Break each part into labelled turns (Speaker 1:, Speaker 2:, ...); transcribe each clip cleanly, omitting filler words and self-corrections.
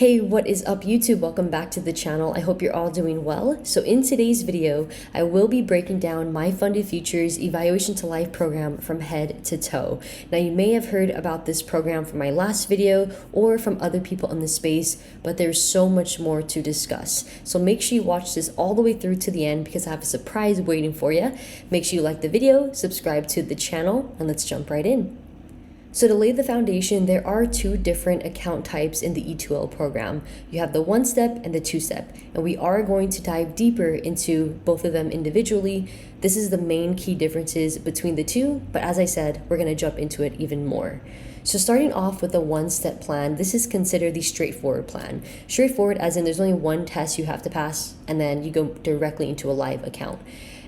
Speaker 1: Hey, what is up YouTube? Welcome back to the channel. I hope you're all doing well. So in today's video, I will be breaking down MyFundedFutures Evaluation to Life program from head to toe. Now you may have heard about this program from my last video or from other people in the space, but there's so much more to discuss. So make sure you watch this all the way through to the end because I have a surprise waiting for you. Make sure you like the video, subscribe to the channel, and let's jump right in. So to lay the foundation, there are two different account types in the E2L program. You have the one-step and the two-step, and we are going to dive deeper into both of them individually. This is the main key differences between the two, but as I said, we're going to jump into it even more. So starting off with the one-step plan, this is considered the straightforward plan. Straightforward as in there's only one test you have to pass, and then you go directly into a live account.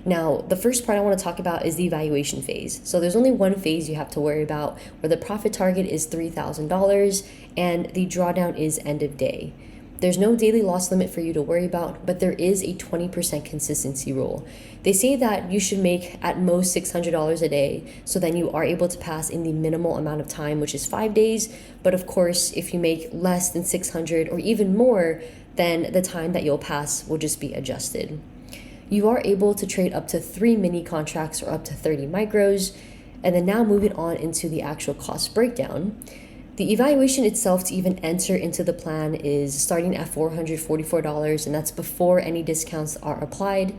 Speaker 1: Now, the first part I want to talk about is the evaluation phase. So there's only one phase you have to worry about where the profit target is $3,000 and the drawdown is end of day. There's no daily loss limit for you to worry about, but there is a 20% consistency rule. They say that you should make at most $600 a day, so then you are able to pass in the minimal amount of time, which is 5 days. But of course, if you make less than 600 or even more, then the time that you'll pass will just be adjusted. You are able to trade up to 3 mini contracts or up to 30 micros. And then now moving on into the actual cost breakdown. The evaluation itself to even enter into the plan is starting at $444, and that's before any discounts are applied.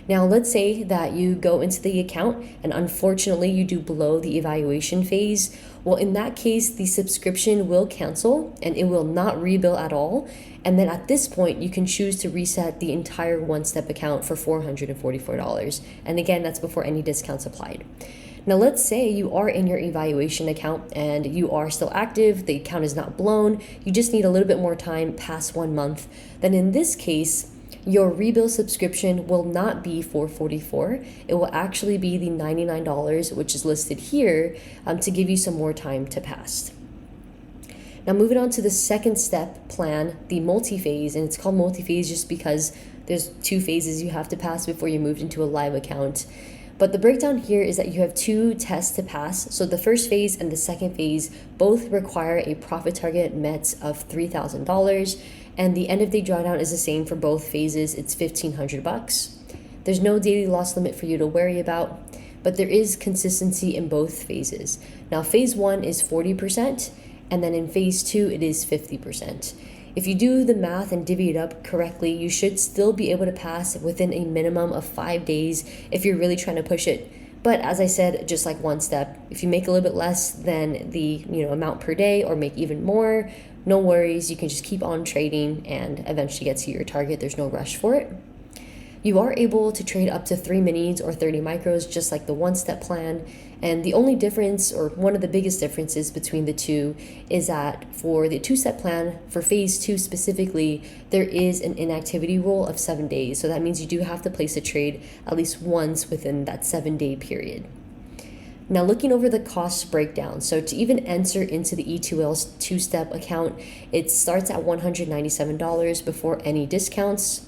Speaker 1: Now, let's say that you go into the account and unfortunately you do below the evaluation phase. Well, in that case, the subscription will cancel and it will not rebill at all. And then at this point, you can choose to reset the entire one-step account for $444. And again, that's before any discounts applied. Now, let's say you are in your evaluation account and you are still active, the account is not blown, you just need a little bit more time past 1 month. Then in this case, your rebill subscription will not be $444. It will actually be the $99, which is listed here, to give you some more time to pass. Now moving on to the second step plan, the multi-phase, and it's called multi-phase just because there's 2 phases you have to pass before you move into a live account. But the breakdown here is that you have 2 tests to pass. So the first phase and the second phase both require a profit target met of $3,000. And the end of day drawdown is the same for both phases. It's $1,500. There's no daily loss limit for you to worry about, but there is consistency in both phases. Now phase 1 is 40%, and then in phase 2 it is 50%. If you do the math and divvy it up correctly, you should still be able to pass within a minimum of 5 days if you're really trying to push it. But as I said, just like one step, if you make a little bit less than the amount per day or make even more, no worries, you can just keep on trading and eventually get to your target. There's no rush for it. You are able to trade up to 3 minis or 30 micros, just like the one-step plan. And the only difference, or one of the biggest differences between the two, is that for the two-step plan, for phase 2 specifically, there is an inactivity rule of 7 days. So that means you do have to place a trade at least once within that 7-day period. Now looking over the cost breakdown, so to even enter into the E2L's two-step account, it starts at $197 before any discounts.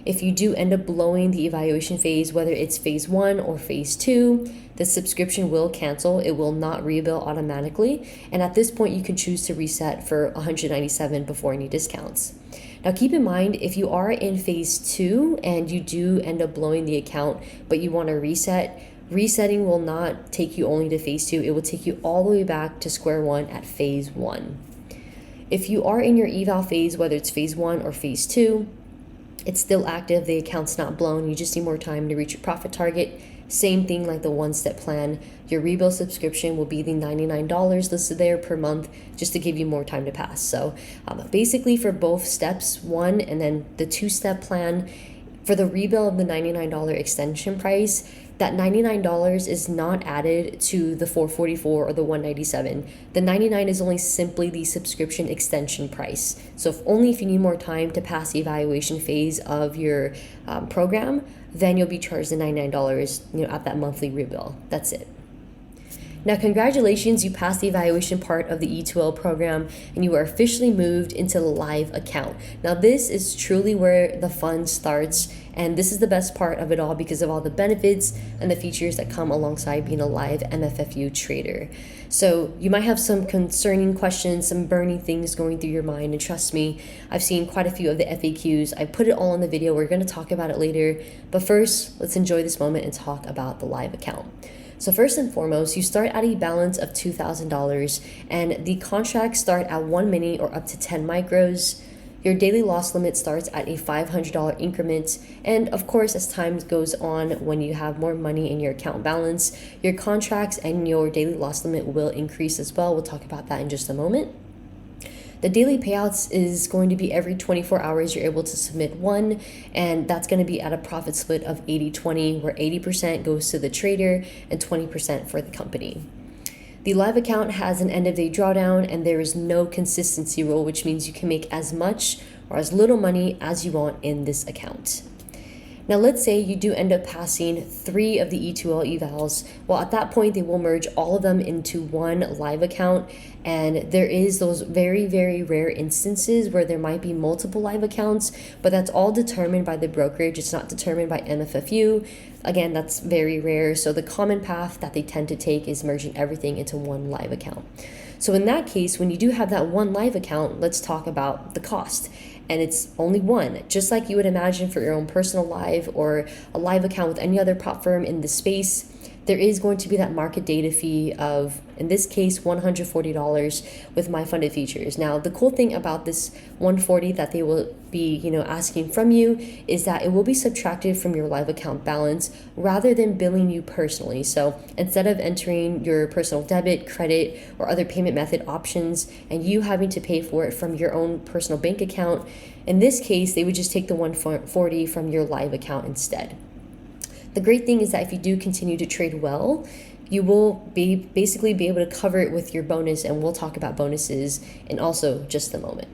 Speaker 1: If you do end up blowing the evaluation phase, whether it's phase 1 or phase 2, the subscription will cancel. It will not rebill automatically. And at this point, you can choose to reset for $197 before any discounts. Now, keep in mind, if you are in phase 2 and you do end up blowing the account, but you want to reset, resetting will not take you only to phase 2. It will take you all the way back to square one at phase 1. If you are in your eval phase, whether it's phase 1 or phase 2, it's still active, the account's not blown, you just need more time to reach your profit target. Same thing like the one-step plan. Your rebill subscription will be the $99 listed there per month just to give you more time to pass. So basically for both steps, 1 and then the 2-step plan, for the rebill of the $99 extension price, that $99 is not added to the $444 or the $197. The $99 is only simply the subscription extension price. So if you need more time to pass the evaluation phase of your program, then you'll be charged the $99 at that monthly rebill. That's it. Now, congratulations, you passed the evaluation part of the E2L program and you are officially moved into the live account. Now, this is truly where the fun starts, and this is the best part of it all because of all the benefits and the features that come alongside being a live MFFU trader. So you might have some concerning questions, some burning things going through your mind, and trust me, I've seen quite a few of the FAQs. I put it all in the video. We're going to talk about it later, but first, let's enjoy this moment and talk about the live account. So first and foremost, you start at a balance of $2,000 and the contracts start at 1 mini or up to 10 micros. Your daily loss limit starts at a $500 increment. And of course, as time goes on, when you have more money in your account balance, your contracts and your daily loss limit will increase as well. We'll talk about that in just a moment. The daily payouts is going to be every 24 hours you're able to submit one, and that's going to be at a profit split of 80-20, where 80% goes to the trader and 20% for the company. The live account has an end of day drawdown, and there is no consistency rule, which means you can make as much or as little money as you want in this account. Now, let's say you do end up passing 3 of the E2L evals. Well, at that point, they will merge all of them into one live account. And there is those very, very rare instances where there might be multiple live accounts, but that's all determined by the brokerage. It's not determined by MFFU. Again, that's very rare. So the common path that they tend to take is merging everything into one live account. So in that case, when you do have that one live account, let's talk about the cost. And it's only one, just like you would imagine for your own personal live or a live account with any other prop firm in the space. There is going to be that market data fee of, in this case, $140 with MyFundedFutures. Now, the cool thing about this $140 that they will be, asking from you is that it will be subtracted from your live account balance rather than billing you personally. So instead of entering your personal debit, credit, or other payment method options and you having to pay for it from your own personal bank account, in this case, they would just take the $140 from your live account instead. The great thing is that if you do continue to trade well, you will basically be able to cover it with your bonus, and we'll talk about bonuses in also just a moment.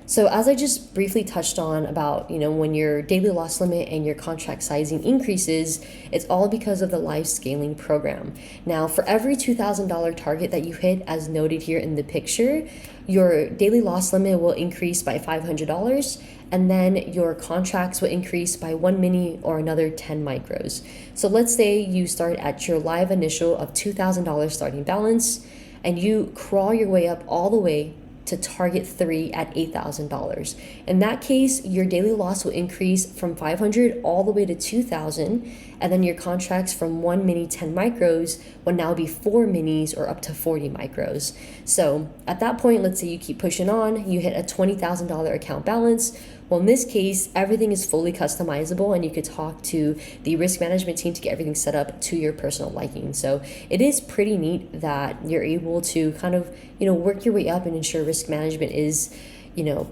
Speaker 1: So as I just briefly touched on about, when your daily loss limit and your contract sizing increases, it's all because of the live scaling program. Now, for every $2,000 target that you hit, as noted here in the picture, your daily loss limit will increase by $500, and then your contracts will increase by 1 mini or another 10 micros. So let's say you start at your live initial of $2,000 starting balance, and you crawl your way up all the way to target 3 at $8,000. In that case, your daily loss will increase from 500 all the way to 2,000, and then your contracts from 1 mini 10 micros will now be 4 minis or up to 40 micros. So at that point, let's say you keep pushing on, you hit a $20,000 account balance. Well, in this case, everything is fully customizable, and you could talk to the risk management team to get everything set up to your personal liking. So it is pretty neat that you're able to kind of, work your way up and ensure risk management is,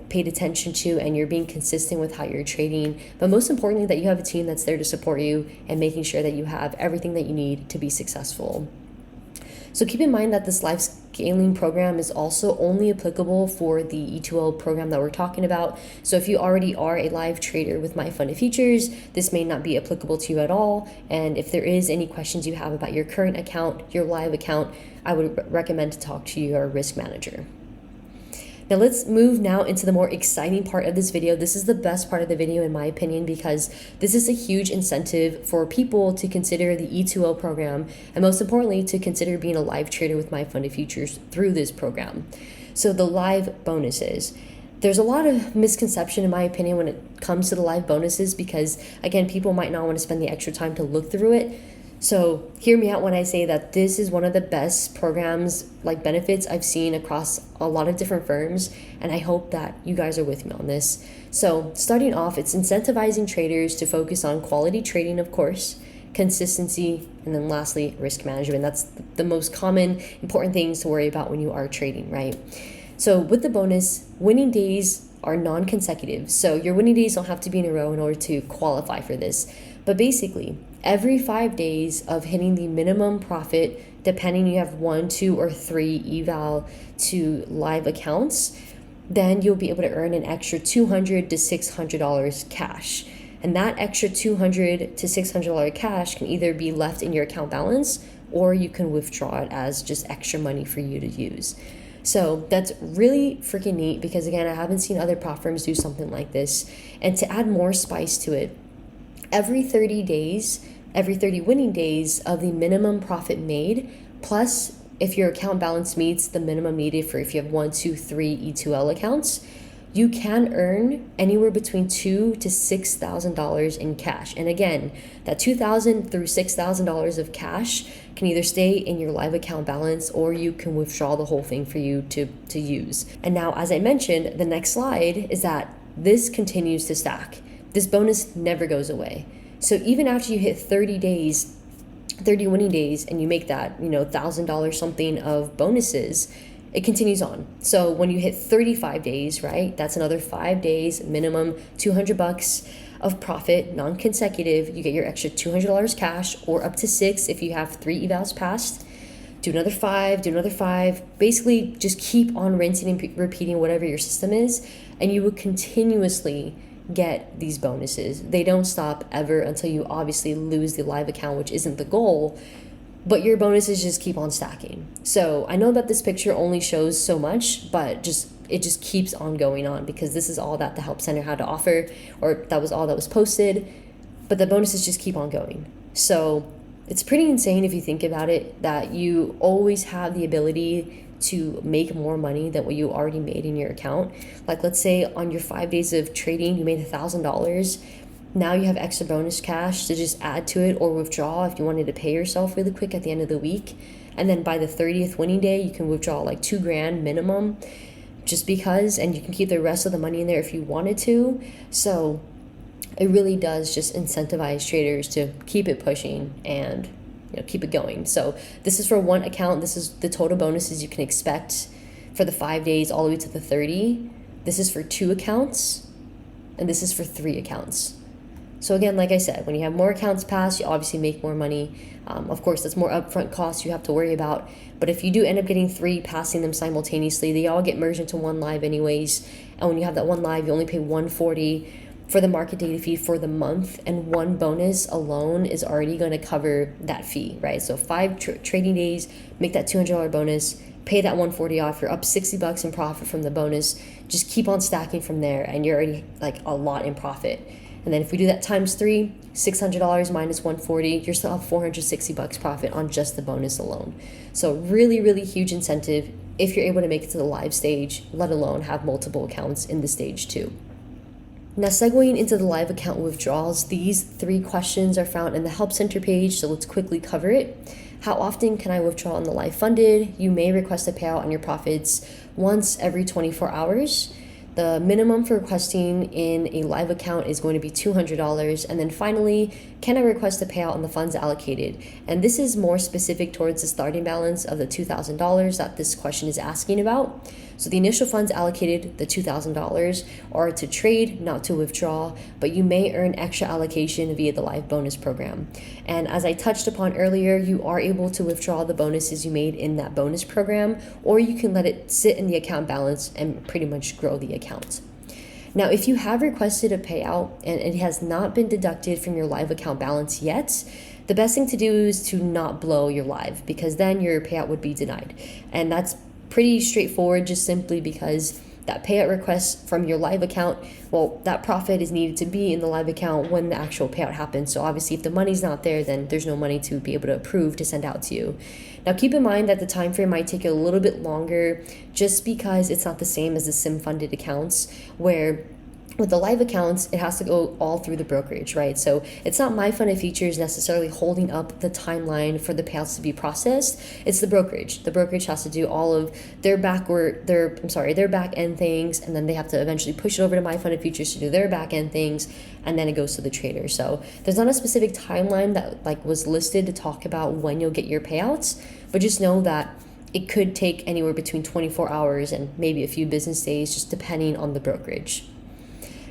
Speaker 1: paid attention to, and you're being consistent with how you're trading. But most importantly, that you have a team that's there to support you and making sure that you have everything that you need to be successful. So keep in mind that this live scaling program is also only applicable for the E2L program that we're talking about. So if you already are a live trader with MyFundedFutures, this may not be applicable to you at all. And if there is any questions you have about your current account, your live account, I would recommend to talk to your risk manager. Now let's move now into the more exciting part of this video. This is the best part of the video in my opinion, because this is a huge incentive for people to consider the E2L program, and most importantly, to consider being a live trader with MyFundedFutures through this program. So the live bonuses. There's a lot of misconception in my opinion when it comes to the live bonuses, because again, people might not want to spend the extra time to look through it. So hear me out when I say that this is one of the best programs, like benefits I've seen across a lot of different firms, and I hope that you guys are with me on this. So starting off, it's incentivizing traders to focus on quality trading, of course, consistency, and then lastly, risk management. That's the most common important things to worry about when you are trading, right? So with the bonus, winning days are non-consecutive. So your winning days don't have to be in a row in order to qualify for this. But basically, every 5 days of hitting the minimum profit, depending you have 1, 2, or 3 eval to live accounts, then you'll be able to earn an extra $200 to $600 cash. And that extra $200 to $600 cash can either be left in your account balance or you can withdraw it as just extra money for you to use. So that's really freaking neat because, again, I haven't seen other platforms do something like this. And to add more spice to it, every 30 winning days of the minimum profit made, plus if your account balance meets the minimum needed for if you have 1, 2, 3 E2L accounts, you can earn anywhere between $2,000 to $6,000 in cash. And again, that $2,000 through $6,000 of cash can either stay in your live account balance or you can withdraw the whole thing for you to use. And now, as I mentioned, the next slide is that this continues to stack. This bonus never goes away. So even after you hit 30 winning days, and you make that, $1,000 something of bonuses, it continues on. So when you hit 35 days, right, that's another 5 days, minimum $200 of profit, non-consecutive. You get your extra $200 cash, or up to 6 if you have 3 evals passed. Do another 5, do another 5. Basically, just keep on rinsing and repeating whatever your system is, and you will continuously get these bonuses. They don't stop ever until you obviously lose the live account, which isn't the goal. But your bonuses just keep on stacking. So I know that this picture only shows so much, but it just keeps on going on because this is all that the Help Center had to offer, or that was all that was posted. But the bonuses just keep on going. So it's pretty insane if you think about it, that you always have the ability to make more money than what you already made in your account. Like, let's say on your 5 days of trading, you made $1,000. Now you have extra bonus cash to just add to it or withdraw if you wanted to pay yourself really quick at the end of the week. And then by the 30th winning day, you can withdraw like $2,000 minimum just because, and you can keep the rest of the money in there if you wanted to. So it really does just incentivize traders to keep it pushing and keep it going. So this is for one account. This is the total bonuses you can expect for the 5 days all the way to the 30. This is for 2 accounts, and this is for 3 accounts. So again, like I said, when you have more accounts passed, you obviously make more money. Of course, that's more upfront costs you have to worry about. But if you do end up getting 3, passing them simultaneously, they all get merged into one live anyways. And when you have that one live, you only pay $140 for the market data fee for the month, and one bonus alone is already going to cover that fee, right? So 5 trading days, make that $200 bonus, pay that $140 off, you're up $60 in profit from the bonus. Just keep on stacking from there, and you're already like a lot in profit. And then if we do that times 3, $600 minus $140, you're still up $460 profit on just the bonus alone. So really, really huge incentive if you're able to make it to the live stage, let alone have multiple accounts in the stage 2. Now, segueing into the live account withdrawals, these 3 questions are found in the Help Center page, so let's quickly cover it. How often can I withdraw on the live funded? You may request a payout on your profits once every 24 hours. The minimum for requesting in a live account is going to be $200. And then finally, can I request a payout on the funds allocated? And this is more specific towards the starting balance of the $2,000 that this question is asking about. So the initial funds allocated, the $2,000, are to trade, not to withdraw, but you may earn extra allocation via the live bonus program. And as I touched upon earlier, you are able to withdraw the bonuses you made in that bonus program, or you can let it sit in the account balance and pretty much grow the account. Now, if you have requested a payout and it has not been deducted from your live account balance yet, the best thing to do is to not blow your live, because then your payout would be denied. And that's pretty straightforward, just simply because that payout request from your live account, well, that profit is needed to be in the live account when the actual payout happens. So obviously if the money's not there, then there's no money to be able to approve to send out to you. Now keep in mind that the time frame might take a little bit longer, just because it's not the same as the sim funded accounts, where with the live accounts, it has to go all through the brokerage, right? So it's not MyFundedFutures necessarily holding up the timeline for the payouts to be processed. It's the brokerage. The brokerage has to do all of their back end things, and then they have to eventually push it over to MyFundedFutures to do their back end things, and then it goes to the trader. So there's not a specific timeline that was listed to talk about when you'll get your payouts, but just know that it could take anywhere between 24 hours and maybe a few business days, just depending on the brokerage.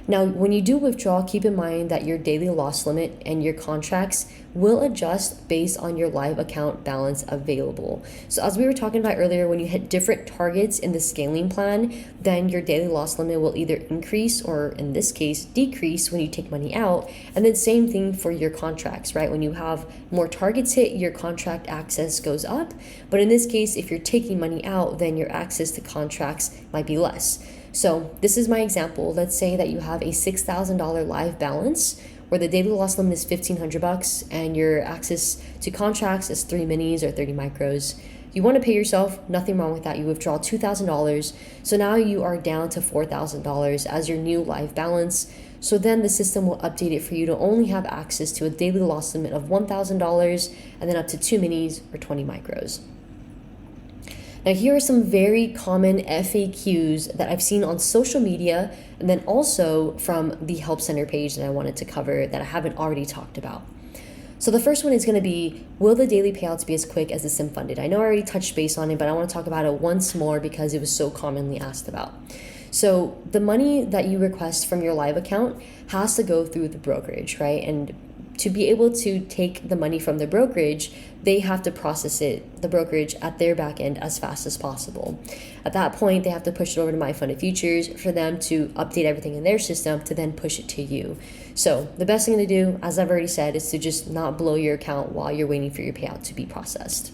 Speaker 1: Now, when you do withdraw, keep in mind that your daily loss limit and your contracts will adjust based on your live account balance available. So as we were talking about earlier, when you hit different targets in the scaling plan, then your daily loss limit will either increase or in this case, decrease when you take money out. And then same thing for your contracts, right? When you have more targets hit, your contract access goes up. But in this case, if you're taking money out, then your access to contracts might be less. So this is my example. Let's say that you have a $6,000 live balance where the daily loss limit is $1,500 and your access to contracts is 3 minis or 30 micros. You want to pay yourself, nothing wrong with that. You withdraw $2,000. So now you are down to $4,000 as your new live balance. So then the system will update it for you to only have access to a daily loss limit of $1,000 and then up to 2 minis or 20 micros. Now, here are some very common FAQs that I've seen on social media and then also from the Help Center page that I wanted to cover that I haven't already talked about. So the first one is going to be, will the daily payouts be as quick as the sim funded? I know I already touched base on it, but I want to talk about it once more because it was so commonly asked about. So the money that you request from your live account has to go through the brokerage, right? And to be able to take the money from the brokerage, they have to process it, the brokerage, at their back end as fast as possible. At that point, they have to push it over to MyFundedFutures for them to update everything in their system to then push it to you. So the best thing to do, as I've already said, is to just not blow your account while you're waiting for your payout to be processed.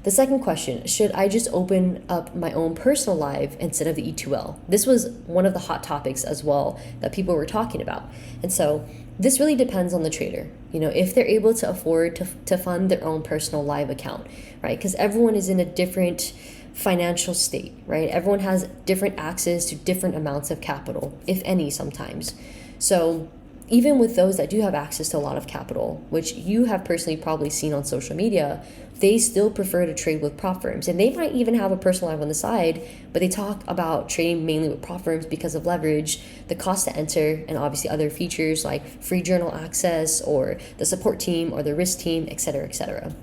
Speaker 1: The second question, should I just open up my own personal live instead of the E2L? This was one of the hot topics as well that people were talking about. And so this really depends on the trader, if they're able to afford to fund their own personal live account, right? Because everyone is in a different financial state, right? Everyone has different access to different amounts of capital, if any, sometimes. So even with those that do have access to a lot of capital, which you have personally probably seen on social media, they still prefer to trade with prop firms. And they might even have a personal live on the side, but they talk about trading mainly with prop firms because of leverage, the cost to enter, and obviously other features like free journal access or the support team or the risk team, et cetera, et cetera.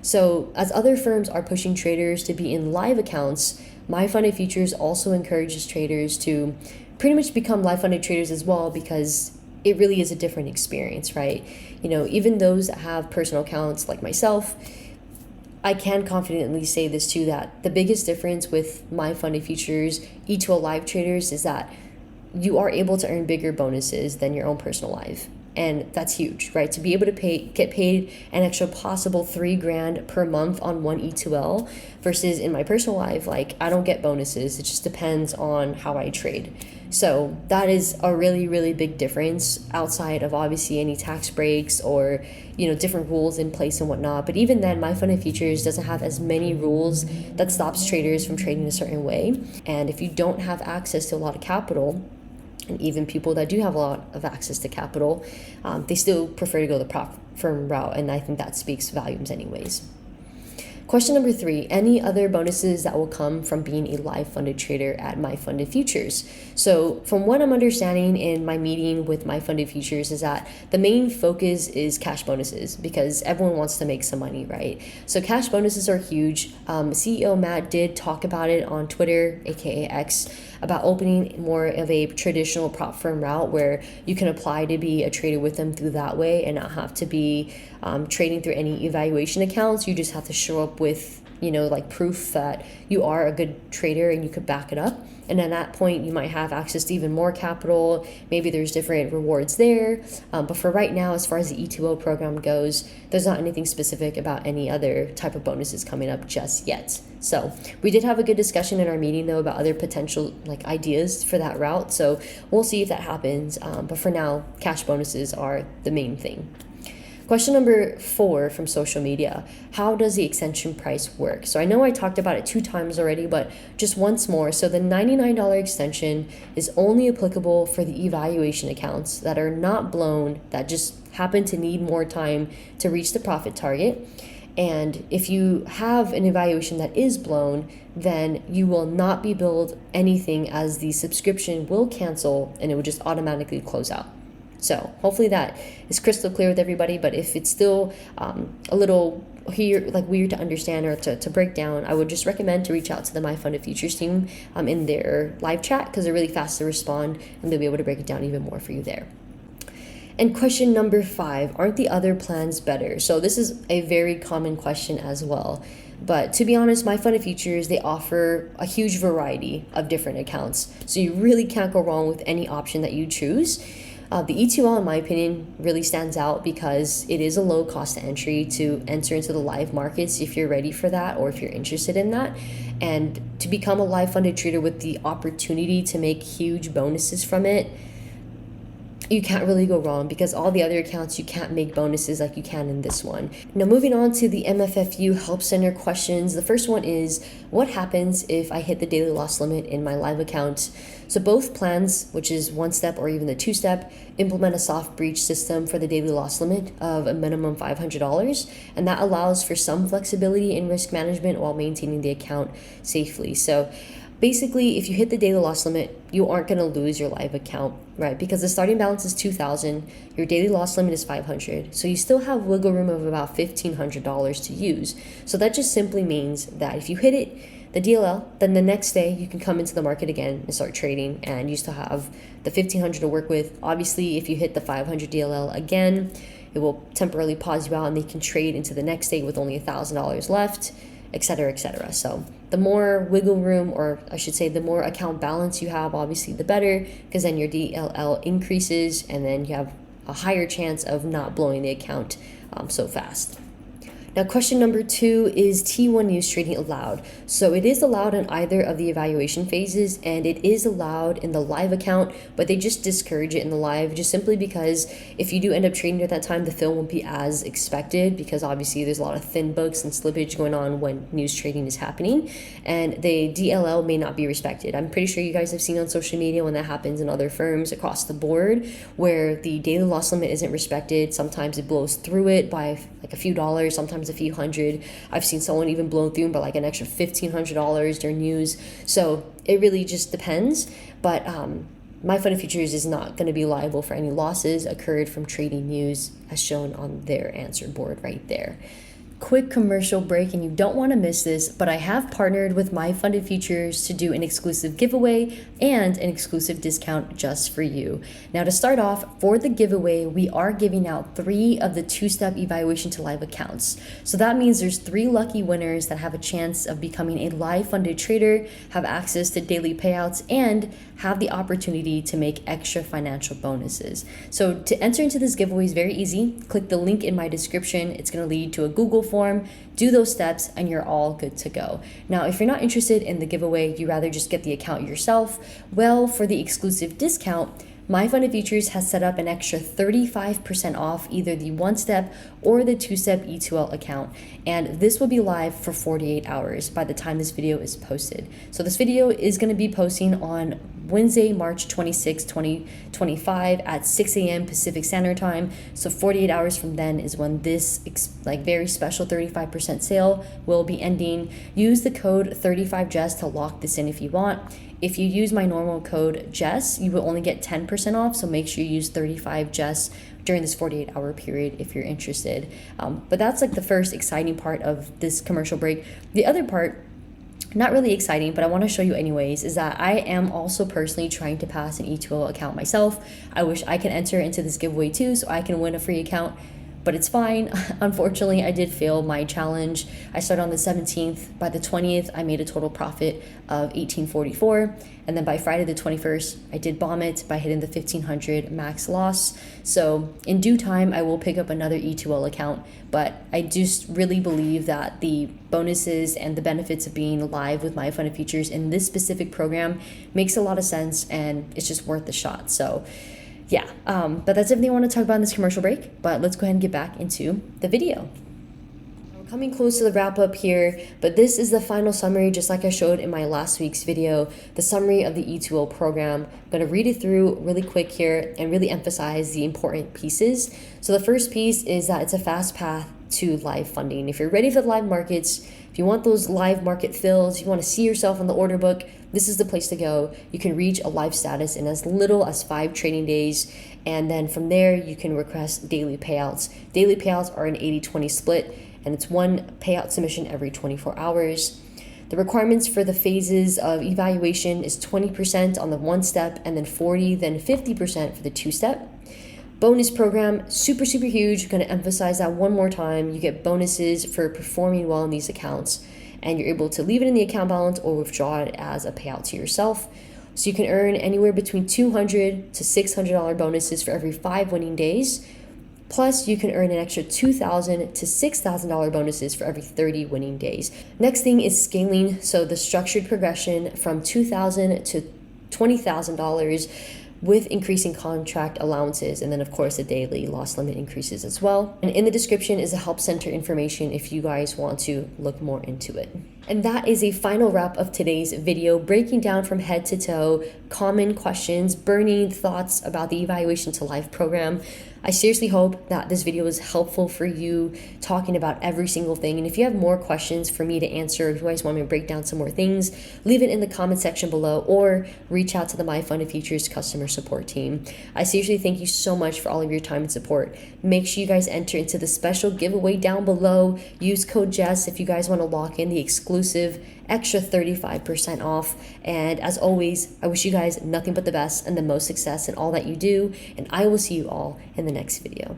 Speaker 1: So as other firms are pushing traders to be in live accounts, MyFundedFutures also encourages traders to pretty much become live funded traders as well, because it really is a different experience, right? Even those that have personal accounts like myself, I can confidently say this too, that the biggest difference with MyFundedFutures E2L live traders is that you are able to earn bigger bonuses than your own personal live. And that's huge, right? To be able to get paid an extra possible $3,000 per month on one E2L versus in my personal life, like I don't get bonuses. It just depends on how I trade. So that is a really, really big difference outside of obviously any tax breaks or, different rules in place and whatnot. But even then, MyFundedFutures doesn't have as many rules that stops traders from trading a certain way. And if you don't have access to a lot of capital, and even people that do have a lot of access to capital, they still prefer to go the prop firm route. And I think that speaks volumes anyways. Question number 3, any other bonuses that will come from being a live funded trader at MyFundedFutures? So from what I'm understanding in my meeting with MyFundedFutures is that the main focus is cash bonuses because everyone wants to make some money, right? So cash bonuses are huge. CEO Matt did talk about it on Twitter, aka X, about opening more of a traditional prop firm route where you can apply to be a trader with them through that way and not have to be trading through any evaluation accounts. You just have to show up with, like proof that you are a good trader and you could back it up. And at that point, you might have access to even more capital. Maybe there's different rewards there. But for right now, as far as the E2O program goes, there's not anything specific about any other type of bonuses coming up just yet. So we did have a good discussion in our meeting, though, about other potential ideas for that route. So we'll see if that happens. But for now, cash bonuses are the main thing. Question number 4 from social media, how does the extension price work? So I know I talked about it 2 times already, but just once more. So the $99 extension is only applicable for the evaluation accounts that are not blown, that just happen to need more time to reach the profit target. And if you have an evaluation that is blown, then you will not be billed anything, as the subscription will cancel and it will just automatically close out. So hopefully that is crystal clear with everybody, but if it's still a little weird to understand or to break down, I would just recommend to reach out to the MyFundedFutures team in their live chat, because they're really fast to respond and they'll be able to break it down even more for you there. And question number 5, aren't the other plans better? So this is a very common question as well. But to be honest, MyFundedFutures, they offer a huge variety of different accounts. So you really can't go wrong with any option that you choose. The E2L, in my opinion, really stands out because it is a low cost entry to enter into the live markets if you're ready for that or if you're interested in that. And to become a live funded trader with the opportunity to make huge bonuses from it, you can't really go wrong, because all the other accounts you can't make bonuses like you can in this one. Now moving on to the MFFU Help Center questions. The first one is, what happens if I hit the daily loss limit in my live account? So both plans, which is 1-step or even the 2-step, implement a soft breach system for the daily loss limit of a minimum $500, and that allows for some flexibility in risk management while maintaining the account safely. So basically, if you hit the daily loss limit, you aren't going to lose your live account, right? Because the starting balance is $2,000, your daily loss limit is $500. So you still have wiggle room of about $1,500 to use. So that just simply means that if you hit it, the DLL, then the next day you can come into the market again and start trading, and you still have the $1,500 to work with. Obviously, if you hit the 500 DLL again, it will temporarily pause you out and they can trade into the next day with only $1,000 left, etc., etc. So the more wiggle room, or I should say the more account balance you have, obviously the better, because then your DLL increases and then you have a higher chance of not blowing the account so fast. Now, question number 2 is T1 news trading allowed? So it is allowed in either of the evaluation phases, and it is allowed in the live account, but they just discourage it in the live just simply because if you do end up trading at that time, the fill won't be as expected, because obviously there's a lot of thin books and slippage going on when news trading is happening, and the DLL may not be respected. I'm pretty sure you guys have seen on social media when that happens in other firms across the board, where the daily loss limit isn't respected. Sometimes it blows through it by like a few dollars, sometimes a few hundred. I've seen someone even blow through by like an extra $1,500 during news. So it really just depends. But MyFundedFutures is not going to be liable for any losses occurred from trading news, as shown on their answer board right there. Quick commercial break, and you don't want to miss this, but I have partnered with MyFundedFutures to do an exclusive giveaway and an exclusive discount just for you. Now, to start off, for the giveaway, we are giving out 3 of the 2-step evaluation to live accounts. So that means there's 3 lucky winners that have a chance of becoming a live funded trader, have access to daily payouts, and have the opportunity to make extra financial bonuses. So to enter into this giveaway is very easy. Click the link in my description. It's going to lead to a Google form. Do those steps and you're all good to go. Now, if you're not interested in the giveaway, you rather just get the account yourself, well, for the exclusive discount, MyFundedFutures has set up an extra 35% off either the 1-step or the 2-step E2L account, and this will be live for 48 hours by the time this video is posted. So this video is going to be posting on Wednesday, March 26, 2025 at 6 a.m. Pacific Standard Time. So 48 hours from then is when this very special 35% sale will be ending. Use the code 35Jess to lock this in if you want. If you use my normal code Jess, you will only get 10% off. So make sure you use 35Jess during this 48-hour period if you're interested. But that's like the first exciting part of this commercial break. The other part, not really exciting, but I want to show you anyways, is that I am also personally trying to pass an E2L account myself. I wish I could enter into this giveaway too so I can win a free account, but it's fine. Unfortunately, I did fail my challenge. I started on the 17th. By the 20th, I made a total profit of $1,844. And then by Friday the 21st, I did bomb it by hitting the $1,500 max loss. So in due time, I will pick up another E2L account. But I just really believe that the bonuses and the benefits of being live with MyFundedFutures in this specific program makes a lot of sense, and it's just worth the shot. So yeah, but that's everything I want to talk about in this commercial break, but let's go ahead and get back into the video. We're coming close to the wrap up here, but this is the final summary, just like I showed in my last week's video, the summary of the E2L program. I'm going to read it through really quick here and really emphasize the important pieces. So the first piece is that it's a fast path to live funding. If you're ready for the live markets, if you want those live market fills, you want to see yourself on the order book, this is the place to go. You can reach a live status in as little as 5 trading days, and then from there you can request daily payouts. Daily payouts are an 80-20 split, and and it's one payout submission every 24 hours. The requirements for the phases of evaluation is 20% on the 1-step, and then 40, then 50% for the 2-step. Bonus program, super huge. Going to emphasize that one more time. You get bonuses for performing well in these accounts, and you're able to leave it in the account balance or withdraw it as a payout to yourself. So you can earn anywhere between $200 to $600 bonuses for every 5 winning days. Plus, you can earn an extra $2,000 to $6,000 bonuses for every 30 winning days. Next thing is scaling. So the structured progression from $2,000 to $20,000 with increasing contract allowances, and then of course the daily loss limit increases as well. And in the description is the help center information if you guys want to look more into it. And that is a final wrap of today's video, breaking down from head to toe common questions, burning thoughts about the Evaluation to Life program. I seriously hope that this video was helpful for you, talking about every single thing. And if you have more questions for me to answer, if you guys want me to break down some more things, leave it in the comment section below or reach out to the MyFundedFutures customer support team. I seriously thank you so much for all of your time and support. Make sure you guys enter into the special giveaway down below. Use code Jess if you guys want to lock in the exclusive extra 35% off. And as always, I wish you guys nothing but the best and the most success in all that you do. And I will see you all in the next video.